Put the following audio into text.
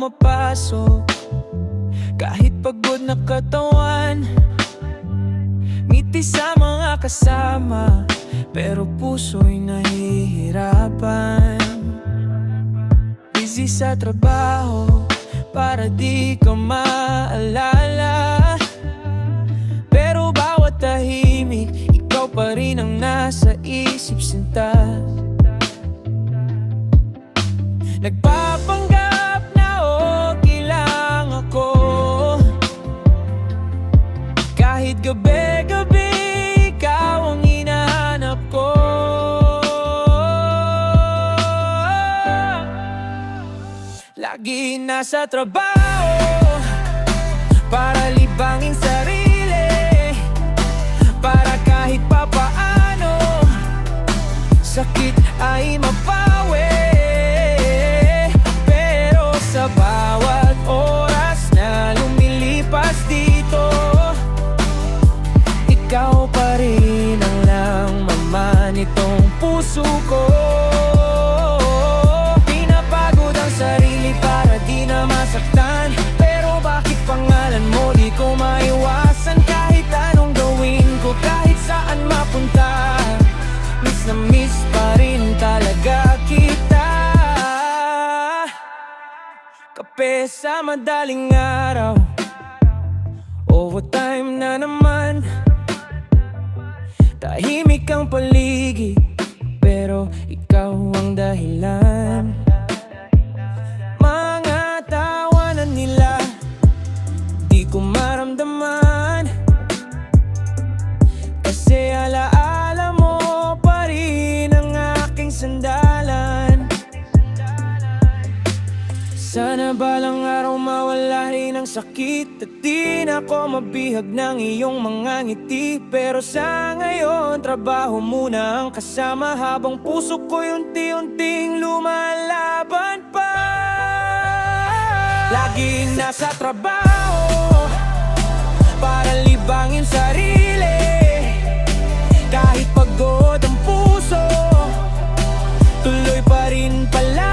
pumapasok. Kahit pagod na katawan, ngiti sa mga kasama, pero puso'y nahihirapan. Busy sa trabaho para di ka maalala, pero bawat tahimik, ikaw pa rin ang nasa isip sinta. Nagpapanggap na okay lang ako, kahit gabi-gabi ikaw ang hinahanap ko. Lagi nasa trabaho para libangin sarili, para kahit papaano sakit ay mapawi. Pero sa bawat oras na lumilipas dito, ikaw pa rin ang laman nitong puso ko. Pinapagod ang sarili para di na masaktan, pero bakit pangalan mo di ko maiwasan? Kahit anong gawin ko, kahit saan mapunta, miss na miss pa rin talaga kita. Kape sa madaling araw, overtime na naman. Tahimik ang paligid, pero ikaw ang dahilan. Mga tawanan nila, di ko maramdaman, kasi alaala mo pa rin ang aking sandalan. Sana balang araw mawala rin ang sakit at di na ako mabihag ng iyong mga ngiti. Pero sa ngayon, trabaho muna ang kasama, habang puso ko'y unti-unting lumalaban pa. Laging nasa trabaho para libangin sarili, kahit pagod ang puso, tuloy pa rin pala